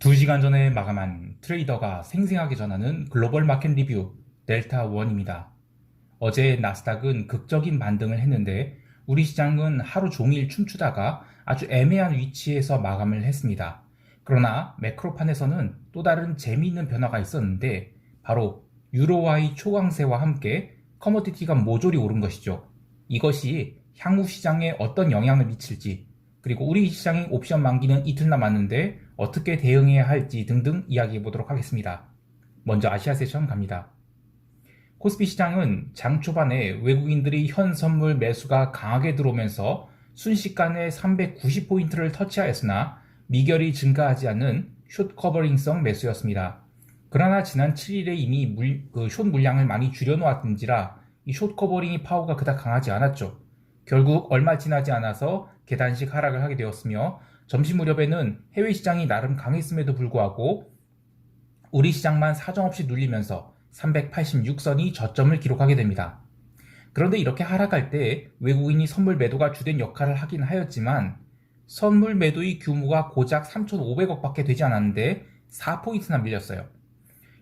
2시간 전에 마감한 트레이더가 생생하게 전하는 글로벌 마켓 리뷰 델타 원입니다. 어제 나스닥은 극적인 반등을 했는데 우리 시장은 하루 종일 춤추다가 아주 애매한 위치에서 마감을 했습니다. 그러나 매크로판에서는 또 다른 재미있는 변화가 있었는데 바로 유로화의 초강세와 함께 커머디티가 모조리 오른 것이죠. 이것이 향후 시장에 어떤 영향을 미칠지, 그리고 우리 시장의 옵션 만기는 이틀 남았는데 어떻게 대응해야 할지 등등 이야기해 보도록 하겠습니다. 먼저 아시아 세션 갑니다. 코스피 시장은 장 초반에 외국인들이 현 선물 매수가 강하게 들어오면서 순식간에 390포인트를 터치하였으나 미결이 증가하지 않는 숏 커버링성 매수였습니다. 그러나 지난 7일에 이미 숏 물량을 많이 줄여놓았던지라 이 숏 커버링이 파워가 그닥 강하지 않았죠. 결국 얼마 지나지 않아서 계단식 하락을 하게 되었으며 점심 무렵에는 해외 시장이 나름 강했음에도 불구하고 우리 시장만 사정없이 눌리면서 386선이 저점을 기록하게 됩니다. 그런데 이렇게 하락할 때 외국인이 선물 매도가 주된 역할을 하긴 하였지만 선물 매도의 규모가 고작 3,500억 밖에 되지 않았는데 4포인트나 밀렸어요.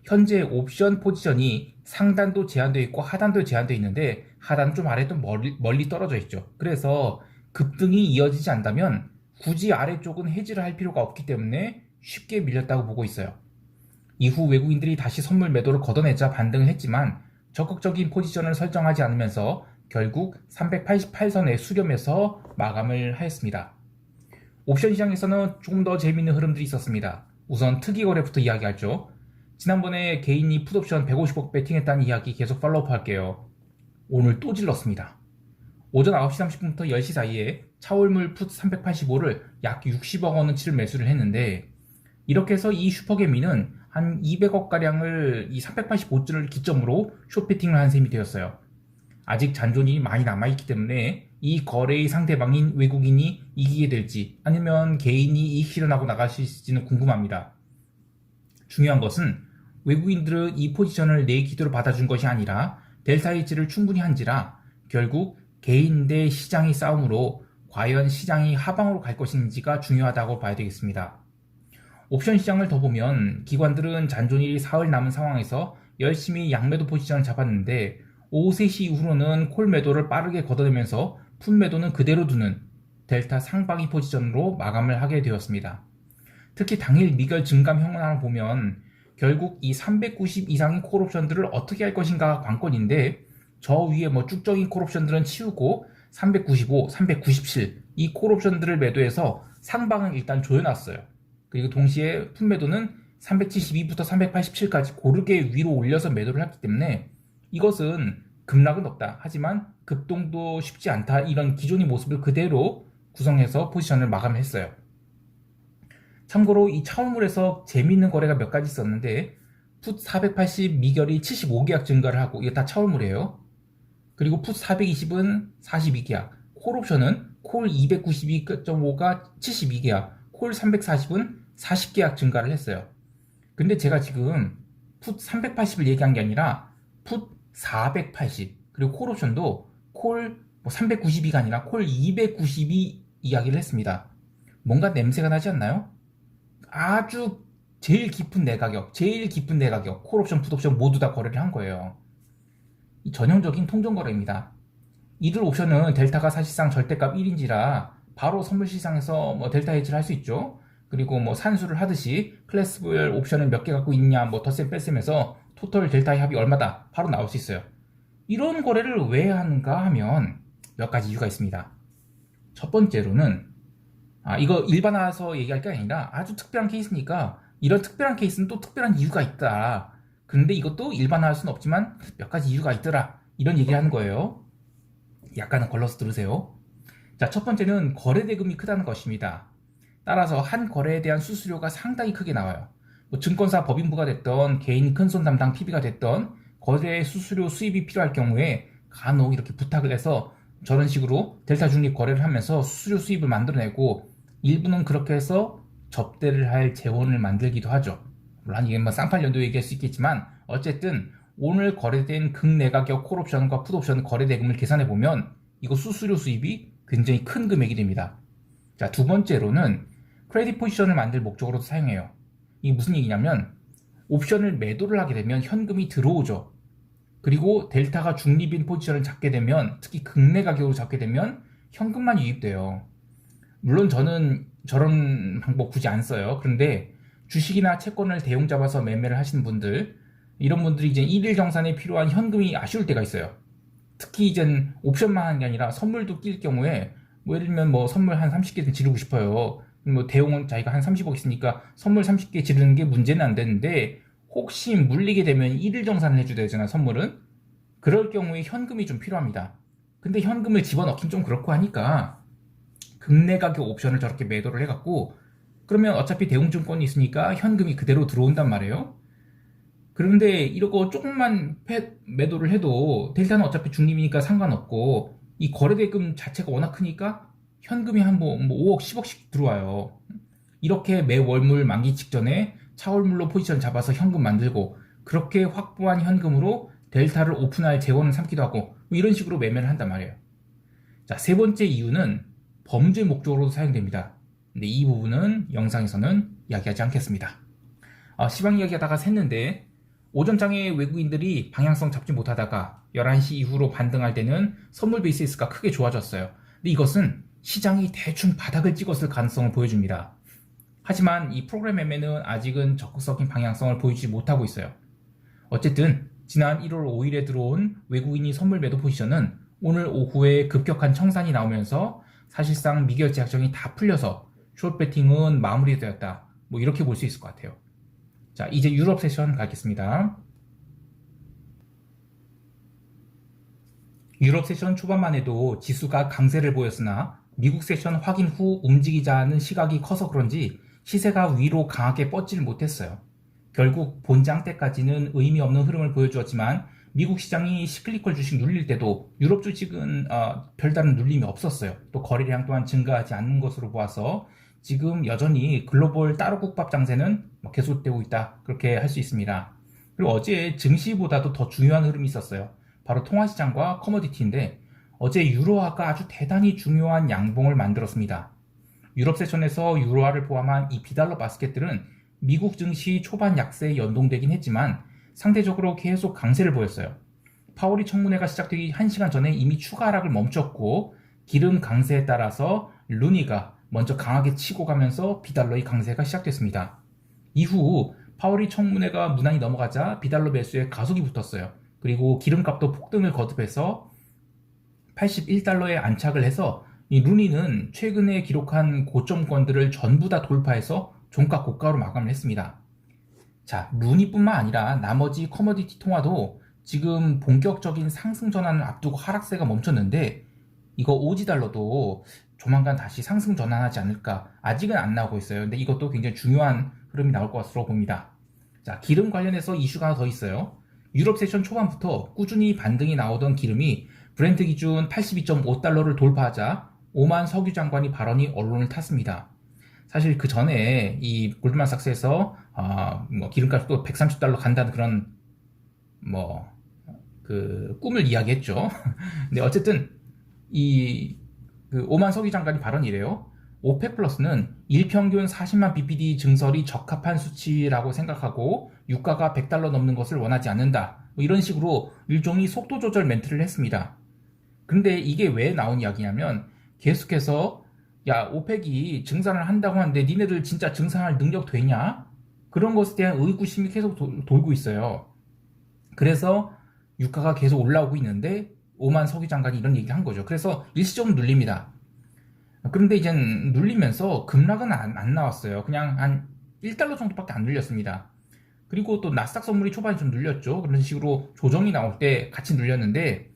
현재 옵션 포지션이 상단도 제한되어 있고 하단도 제한되어 있는데 하단 좀 아래도 멀리 떨어져 있죠. 그래서 급등이 이어지지 않다면 굳이 아래쪽은 해지를 할 필요가 없기 때문에 쉽게 밀렸다고 보고 있어요. 이후 외국인들이 다시 선물 매도를 걷어내자 반등을 했지만 적극적인 포지션을 설정하지 않으면서 결국 388선에 수렴해서 마감을 하였습니다. 옵션 시장에서는 조금 더 재미있는 흐름들이 있었습니다. 우선 특이 거래부터 이야기하죠. 지난번에 개인이 풋옵션 150억 배팅했다는 이야기 계속 팔로우업 할게요. 오늘 또 질렀습니다. 오전 9시 30분부터 10시 사이에 차월물 풋 385를 약 60억 원어치를 매수를 했는데 이렇게 해서 이 슈퍼개미는 한 200억가량을 이 385주를 기점으로 숏배팅을 한 셈이 되었어요. 아직 잔존이 많이 남아있기 때문에 이 거래의 상대방인 외국인이 이기게 될지 아니면 개인이 이익 실현하고 나가실지는 궁금합니다. 중요한 것은 외국인들은 이 포지션을 내 기도로 받아준 것이 아니라 델타 H를 충분히 한지라 결국 개인 대 시장의 싸움으로 과연 시장이 하방으로 갈 것인지가 중요하다고 봐야 되겠습니다. 옵션 시장을 더 보면 기관들은 잔존일이 사흘 남은 상황에서 열심히 양매도 포지션을 잡았는데 오후 3시 이후로는 콜 매도를 빠르게 걷어내면서 풋 매도는 그대로 두는 델타 상방위 포지션으로 마감을 하게 되었습니다. 특히 당일 미결 증감 현황을 보면 결국 이 390 이상의 콜옵션들을 어떻게 할 것인가가 관건인데 저 위에 쭉정인 콜옵션들은 치우고 395, 397 이 콜옵션들을 매도해서 상방은 일단 조여놨어요. 그리고 동시에 풋 매도는 372부터 387까지 고르게 위로 올려서 매도를 했기 때문에 이것은 급락은 없다. 하지만 급동도 쉽지 않다. 이런 기존의 모습을 그대로 구성해서 포지션을 마감했어요. 참고로 이 차원물에서 재미있는 거래가 몇 가지 있었는데 풋 480 미결이 75계약 증가를 하고 이게 다 차원물이에요. 그리고 풋 420은 42계약, 콜옵션은 콜 292.5가 72계약, 콜 340은 40계약 증가를 했어요. 근데 제가 지금 풋 380을 얘기한 게 아니라 풋 480 그리고 콜옵션도 콜 392가 아니라 콜 292 이야기를 했습니다. 뭔가 냄새가 나지 않나요? 아주 제일 깊은 내가격 콜옵션, 풋옵션 모두 다 거래를 한 거예요. 전형적인 통정거래입니다. 이들 옵션은 델타가 사실상 절대값 1인지라 바로 선물 시장에서 델타 헤지를 할 수 있죠. 그리고 산수를 하듯이 클래스별 옵션을 몇 개 갖고 있냐 덧셈 뺄셈해서 토탈 델타의 합이 얼마다 바로 나올 수 있어요. 이런 거래를 왜 하는가 하면 몇 가지 이유가 있습니다. 첫 번째로는 이거 일반화해서 얘기할 게 아니라 아주 특별한 케이스니까 이런 특별한 케이스는 또 특별한 이유가 있다. 그런데 이것도 일반화할 수는 없지만 몇 가지 이유가 있더라. 이런 얘기를 하는 거예요. 약간은 걸러서 들으세요. 자, 첫 번째는 거래 대금이 크다는 것입니다. 따라서 한 거래에 대한 수수료가 상당히 크게 나와요. 증권사 법인부가 됐던 개인 큰손 담당 PB가 됐던 거래 수수료 수입이 필요할 경우에 간혹 이렇게 부탁을 해서 저런 식으로 델타 중립 거래를 하면서 수수료 수입을 만들어내고 일부는 그렇게 해서 접대를 할 재원을 만들기도 하죠. 물론 이게 쌍팔년도 얘기할 수 있겠지만 어쨌든 오늘 거래된 극내가격 콜옵션과 풋옵션 거래 대금을 계산해보면 이거 수수료 수입이 굉장히 큰 금액이 됩니다. 자, 두 번째로는 크레딧 포지션을 만들 목적으로도 사용해요. 이게 무슨 얘기냐면 옵션을 매도를 하게 되면 현금이 들어오죠. 그리고 델타가 중립인 포지션을 잡게 되면, 특히 극내 가격으로 잡게 되면 현금만 유입돼요. 물론 저는 저런 방법 굳이 안 써요. 그런데 주식이나 채권을 대용 잡아서 매매를 하시는 분들, 이런 분들이 이제 일일 정산에 필요한 현금이 아쉬울 때가 있어요. 특히 이젠 옵션만 하는 게 아니라 선물도 낄 경우에, 뭐 예를 들면 뭐 선물 한 30개 지르고 싶어요. 뭐 대용은 자기가 한 30억 있으니까 선물 30개 지르는 게 문제는 안 되는데, 혹시 물리게 되면 일일 정산을 해줘야 되잖아, 선물은. 그럴 경우에 현금이 좀 필요합니다. 근데 현금을 집어넣긴 좀 그렇고 하니까 극내 가격 옵션을 저렇게 매도를 해갖고, 그러면 어차피 대웅증권이 있으니까 현금이 그대로 들어온단 말이에요. 그런데 이러고 조금만 매도를 해도 델타는 어차피 중립이니까 상관없고, 이 거래대금 자체가 워낙 크니까 현금이 한 5억 10억씩 들어와요. 이렇게 매 월물 만기 직전에 차월물로 포지션 잡아서 현금 만들고, 그렇게 확보한 현금으로 델타를 오픈할 재원을 삼기도 하고, 뭐 이런 식으로 매매를 한단 말이에요. 자, 세 번째 이유는 범죄 목적으로도 사용됩니다. 근데 이 부분은 영상에서는 이야기하지 않겠습니다. 시황 이야기하다가 샜는데, 오전장에 외국인들이 방향성 잡지 못하다가 11시 이후로 반등할 때는 선물 베이시스가 크게 좋아졌어요. 근데 이것은 시장이 대충 바닥을 찍었을 가능성을 보여줍니다. 하지만 이 프로그램 매매는 아직은 적극적인 방향성을 보이지 못하고 있어요. 어쨌든 지난 1월 5일에 들어온 외국인이 선물 매도 포지션은 오늘 오후에 급격한 청산이 나오면서 사실상 미결제 약정이 다 풀려서 숏 배팅은 마무리되었다, 뭐 이렇게 볼 수 있을 것 같아요. 자, 이제 유럽 세션 가겠습니다. 유럽 세션 초반만 해도 지수가 강세를 보였으나 미국 세션 확인 후 움직이자는 시각이 커서 그런지 시세가 위로 강하게 뻗질 못했어요. 결국 본장 때까지는 의미 없는 흐름을 보여주었지만 미국 시장이 시클리컬 주식 눌릴 때도 유럽 주식은 별다른 눌림이 없었어요. 또 거래량 또한 증가하지 않는 것으로 보아서 지금 여전히 글로벌 따로국밥 장세는 계속되고 있다, 그렇게 할 수 있습니다. 그리고 어제 증시보다도 더 중요한 흐름이 있었어요. 바로 통화시장과 커머디티인데, 어제 유로화가 아주 대단히 중요한 양봉을 만들었습니다. 유럽 세션에서 유로화를 포함한 이 비달러 바스켓들은 미국 증시 초반 약세에 연동되긴 했지만 상대적으로 계속 강세를 보였어요. 파월이 청문회가 시작되기 1시간 전에 이미 추가 하락을 멈췄고, 기름 강세에 따라서 루니가 먼저 강하게 치고 가면서 비달러의 강세가 시작됐습니다. 이후 파월이 청문회가 무난히 넘어가자 비달러 매수에 가속이 붙었어요. 그리고 기름값도 폭등을 거듭해서 81달러에 안착을 해서 이 루니는 최근에 기록한 고점권들을 전부 다 돌파해서 종가 고가로 마감을 했습니다. 자, 루니뿐만 아니라 나머지 커머디티 통화도 지금 본격적인 상승 전환을 앞두고 하락세가 멈췄는데, 이거 오지달러도 조만간 다시 상승 전환하지 않을까, 아직은 안 나오고 있어요. 근데 이것도 굉장히 중요한 흐름이 나올 것으로 봅니다. 자, 기름 관련해서 이슈가 하나 더 있어요. 유럽 세션 초반부터 꾸준히 반등이 나오던 기름이 브렌트 기준 82.5달러를 돌파하자 오만 석유 장관이 발언이 언론을 탔습니다. 사실 그 전에 이 골드만삭스에서 기름값도 130달러 간다는 그런 꿈을 이야기했죠. 근데 어쨌든 그 오만 석유 장관이 발언이래요. 오펙 플러스는 일평균 40만 bpd 증설이 적합한 수치라고 생각하고 유가가 100달러 넘는 것을 원하지 않는다, 뭐 이런 식으로 일종의 속도 조절 멘트를 했습니다. 근데 이게 왜 나온 이야기냐면, 계속해서 야, 오펙이 증산을 한다고 하는데 니네들 진짜 증산할 능력 되냐? 그런 것에 대한 의구심이 계속 돌고 있어요. 그래서 유가가 계속 올라오고 있는데 오만 석유 장관이 이런 얘기를 한 거죠. 그래서 일시적으로 눌립니다. 그런데 이제 눌리면서 급락은 안 나왔어요. 그냥 한 1달러 정도밖에 안 눌렸습니다. 그리고 또 나스닥 선물이 초반에 좀 눌렸죠. 그런 식으로 조정이 나올 때 같이 눌렸는데,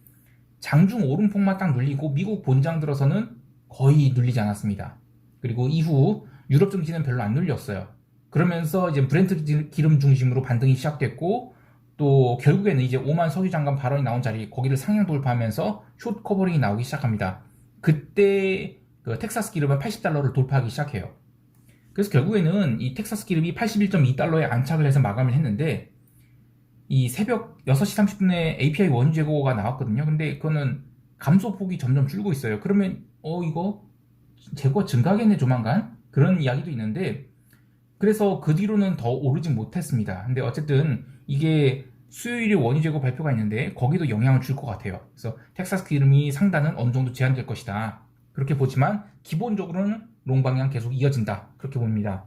장중 오름폭만 딱 눌리고 미국 본장 들어서는 거의 눌리지 않았습니다. 그리고 이후 유럽 증시는 별로 안 눌렸어요. 그러면서 이제 브렌트 기름 중심으로 반등이 시작됐고, 또 결국에는 이제 오만 석유 장관 발언이 나온 자리, 거기를 상향 돌파하면서 숏 커버링이 나오기 시작합니다. 그때 그 텍사스 기름은 80달러를 돌파하기 시작해요. 그래서 결국에는 이 텍사스 기름이 81.2달러에 안착을 해서 마감을 했는데, 이 새벽 6시 30분에 API 원유 재고가 나왔거든요. 근데 그거는 감소폭이 점점 줄고 있어요. 그러면 이거 재고가 증가하겠네 조만간, 그런 이야기도 있는데, 그래서 그 뒤로는 더 오르진 못했습니다. 근데 어쨌든 이게 수요일이 원유재고 발표가 있는데 거기도 영향을 줄 것 같아요. 그래서 텍사스 기름이 상단은 어느 정도 제한될 것이다. 그렇게 보지만 기본적으로는 롱 방향 계속 이어진다. 그렇게 봅니다.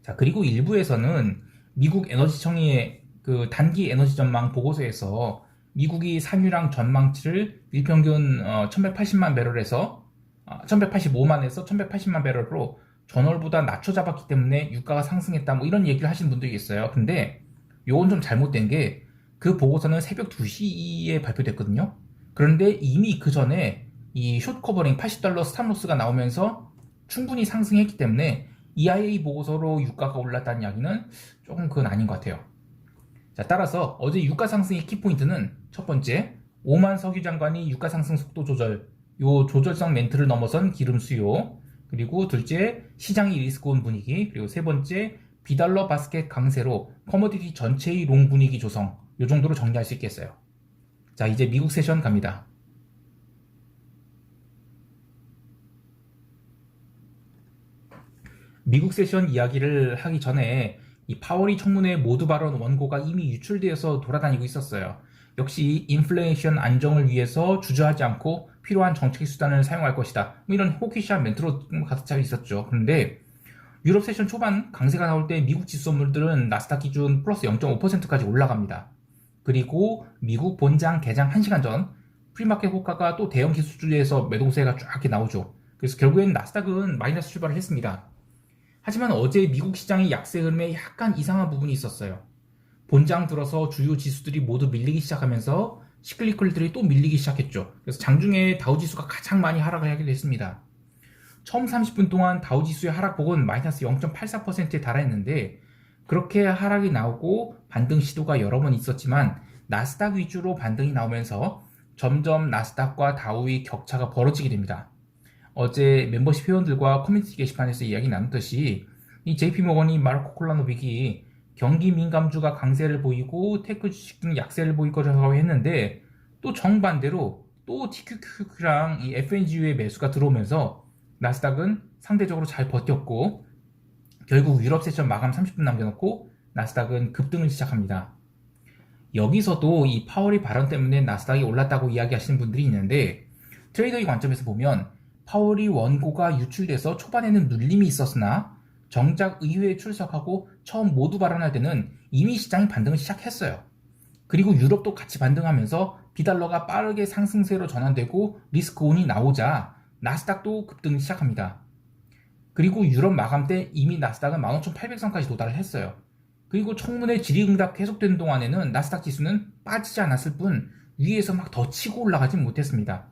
자, 그리고 일부에서는 미국 에너지청의 그 단기 에너지 전망 보고서에서 미국이 산유량 전망치를 일평균 1180만 배럴에서 1185만에서 1180만 배럴로 전월보다 낮춰 잡았기 때문에 유가가 상승했다 뭐 이런 얘기를 하시는 분들이 있어요. 근데 요건 좀 잘못된 게 그 보고서는 새벽 2시에 발표됐거든요. 그런데 이미 그 전에 이 숏 커버링 $80 스탑로스가 나오면서 충분히 상승했기 때문에 EIA 보고서로 유가가 올랐다는 이야기는 조금 그건 아닌 것 같아요. 자, 따라서 어제 유가 상승의 키포인트는 첫 번째, 오만 석유 장관이 유가 상승 속도 조절, 요 조절성 멘트를 넘어선 기름 수요, 그리고 둘째, 시장이 리스크 온 분위기, 그리고 세 번째, 비달러 바스켓 강세로 커머디티 전체의 롱 분위기 조성, 요 정도로 정리할 수 있겠어요. 자, 이제 미국 세션 갑니다. 미국 세션 이야기를 하기 전에 이 파월이 청문회 모두 발언 원고가 이미 유출되어서 돌아다니고 있었어요. 역시 인플레이션 안정을 위해서 주저하지 않고 필요한 정책 수단을 사용할 것이다. 뭐 이런 호키시한 멘트로 가득 차 있었죠. 그런데 유럽 세션 초반 강세가 나올 때 미국 지수 선물들은 나스닥 기준 플러스 0.5%까지 올라갑니다. 그리고 미국 본장 개장 1시간 전 프리마켓 호가가 또 대형 기술주에서 매도세가 쫙 이렇게 나오죠. 그래서 결국엔 나스닥은 마이너스 출발을 했습니다. 하지만 어제 미국 시장의 약세 흐름에 약간 이상한 부분이 있었어요. 본장 들어서 주요 지수들이 모두 밀리기 시작하면서 시클리컬들이 또 밀리기 시작했죠. 그래서 장중에 다우지수가 가장 많이 하락을 하게 됐습니다. 처음 30분 동안 다우지수의 하락폭은 마이너스 0.84%에 달했는데 그렇게 하락이 나오고 반등 시도가 여러 번 있었지만 나스닥 위주로 반등이 나오면서 점점 나스닥과 다우의 격차가 벌어지게 됩니다. 어제 멤버십 회원들과 커뮤니티 게시판에서 이야기 나눴듯이 이 JP모건이 마르코 콜라노빅이 경기 민감주가 강세를 보이고 테크 주식 등 약세를 보일 거라고 했는데 또 정반대로 또 TQQQ랑 이 FNGU의 매수가 들어오면서 나스닥은 상대적으로 잘 버텼고 결국 유럽 세션 마감 30분 남겨놓고 나스닥은 급등을 시작합니다. 여기서도 이 파월의 발언 때문에 나스닥이 올랐다고 이야기하시는 분들이 있는데 트레이더의 관점에서 보면 파월이 원고가 유출돼서 초반에는 눌림이 있었으나 정작 의회에 출석하고 처음 모두 발언할 때는 이미 시장이 반등을 시작했어요. 그리고 유럽도 같이 반등하면서 비달러가 빠르게 상승세로 전환되고 리스크온이 나오자 나스닥도 급등을 시작합니다. 그리고 유럽 마감 때 이미 나스닥은 15,800선까지 도달을 했어요. 그리고 청문회 질의응답 계속되는 동안에는 나스닥 지수는 빠지지 않았을 뿐 위에서 막 더 치고 올라가진 못했습니다.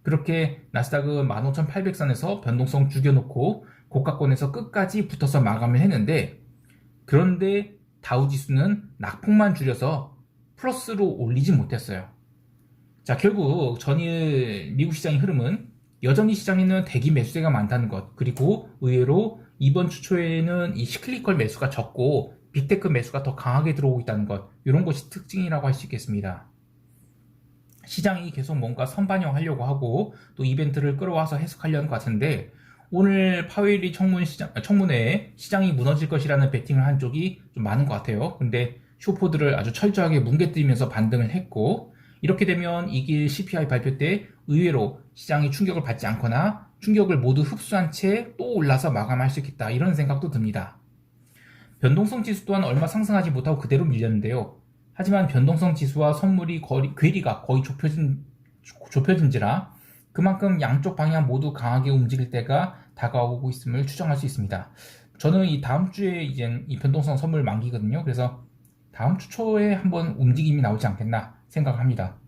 그렇게 나스닥은 15,800선에서 변동성 죽여놓고 고가권에서 끝까지 붙어서 마감을 했는데 그런데 다우지수는 낙폭만 줄여서 플러스로 올리지 못했어요. 자, 결국 전일 미국 시장의 흐름은 여전히 시장에는 대기 매수세가 많다는 것, 그리고 의외로 이번 주 초에는 이 시클리컬 매수가 적고 빅테크 매수가 더 강하게 들어오고 있다는 것, 이런 것이 특징이라고 할 수 있겠습니다. 시장이 계속 뭔가 선반영하려고 하고 또 이벤트를 끌어와서 해석하려는 것 같은데 오늘 파웰이 청문회에 시장이 무너질 것이라는 베팅을 한 쪽이 좀 많은 것 같아요. 근데 쇼포드를 아주 철저하게 뭉개뜨리면서 반등을 했고 이렇게 되면 이길 CPI 발표 때 의외로 시장이 충격을 받지 않거나 충격을 모두 흡수한 채 또 올라서 마감할 수 있겠다 이런 생각도 듭니다. 변동성 지수 또한 얼마 상승하지 못하고 그대로 밀렸는데요. 하지만 변동성 지수와 선물이 괴리가 거의 좁혀진지라 그만큼 양쪽 방향 모두 강하게 움직일 때가 다가오고 있음을 추정할 수 있습니다. 저는 이 다음 주에 이제 이 변동성 선물 만기거든요. 그래서 다음 주 초에 한번 움직임이 나오지 않겠나 생각합니다.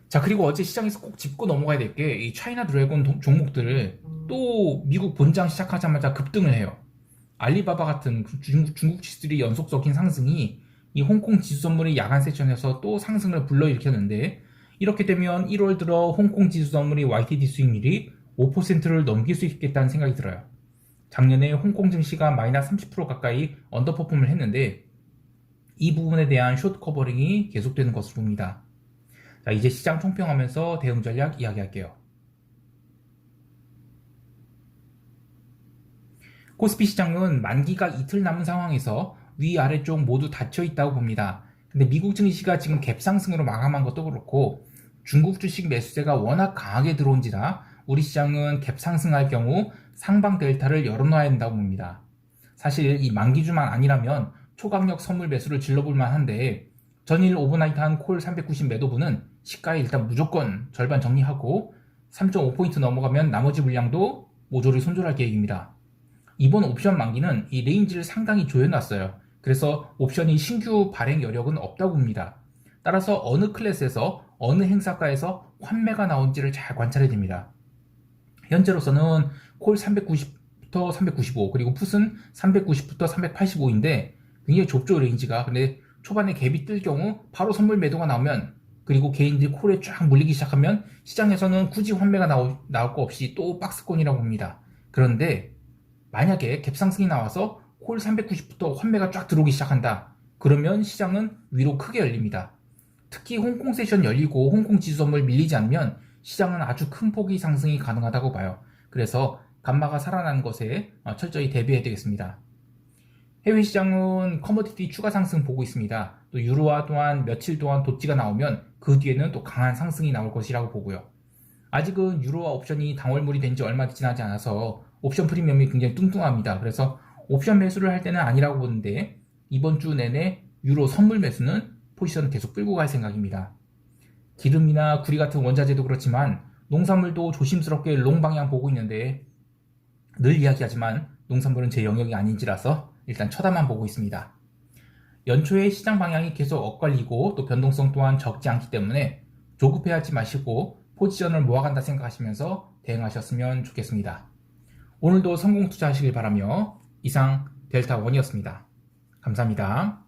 자, 그리고 어제 시장에서 꼭 짚고 넘어가야 될 게 이 차이나 드래곤 종목들을 또 미국 본장 시작하자마자 급등을 해요. 알리바바 같은 중국 지수들이 연속적인 상승이 이 홍콩 지수 선물의 야간 세션에서 또 상승을 불러일으켰는데 이렇게 되면 1월 들어 홍콩 지수 선물의 YTD 수익률이 5%를 넘길 수 있겠다는 생각이 들어요. 작년에 홍콩 증시가 마이너스 30% 가까이 언더퍼폼을 했는데 이 부분에 대한 숏 커버링이 계속되는 것으로 봅니다. 자, 이제 시장 총평하면서 대응 전략 이야기할게요. 코스피 시장은 만기가 이틀 남은 상황에서 위아래쪽 모두 닫혀 있다고 봅니다. 근데 미국 증시가 지금 갭상승으로 마감한 것도 그렇고 중국 주식 매수세가 워낙 강하게 들어온지라 우리 시장은 갭상승할 경우 상방 델타를 열어놔야 된다고 봅니다. 사실 이 만기주만 아니라면 초강력 선물 매수를 질러볼 만한데 전일 오버나이트한 콜 390 매도분은 시가에 일단 무조건 절반 정리하고 3.5포인트 넘어가면 나머지 물량도 모조리 손절할 계획입니다. 이번 옵션 만기는 이 레인지를 상당히 조여놨어요. 그래서 옵션이 신규 발행 여력은 없다고 봅니다. 따라서 어느 클래스에서 어느 행사가에서 환매가 나온지를 잘 관찰해야 됩니다. 현재로서는 콜 390부터 395 그리고 풋은 390부터 385인데 굉장히 좁죠 레인지가. 근데 초반에 갭이 뜰 경우 바로 선물 매도가 나오면 그리고 개인들이 콜에 쫙 물리기 시작하면 시장에서는 굳이 환매가 나올 거 없이 또 박스권이라고 봅니다. 그런데 만약에 갭상승이 나와서 콜 390부터 환매가 쫙 들어오기 시작한다. 그러면 시장은 위로 크게 열립니다. 특히 홍콩 세션 열리고 홍콩 지수 선물 밀리지 않으면 시장은 아주 큰 폭의 상승이 가능하다고 봐요. 그래서 감마가 살아나는 것에 철저히 대비해야 되겠습니다. 해외 시장은 커머디티 추가 상승 보고 있습니다. 또 유로화 또한 며칠 동안 도지가 나오면 그 뒤에는 또 강한 상승이 나올 것이라고 보고요. 아직은 유로화 옵션이 당월물이 된 지 얼마 지나지 않아서 옵션 프리미엄이 굉장히 뚱뚱합니다. 그래서 옵션 매수를 할 때는 아니라고 보는데 이번 주 내내 유로 선물 매수는 포지션을 계속 끌고 갈 생각입니다. 기름이나 구리 같은 원자재도 그렇지만 농산물도 조심스럽게 롱 방향 보고 있는데 늘 이야기하지만 농산물은 제 영역이 아닌지라서 일단 쳐다만 보고 있습니다. 연초에 시장 방향이 계속 엇갈리고 또 변동성 또한 적지 않기 때문에 조급해하지 마시고 포지션을 모아간다 생각하시면서 대응하셨으면 좋겠습니다. 오늘도 성공 투자하시길 바라며 이상 델타원이었습니다. 감사합니다.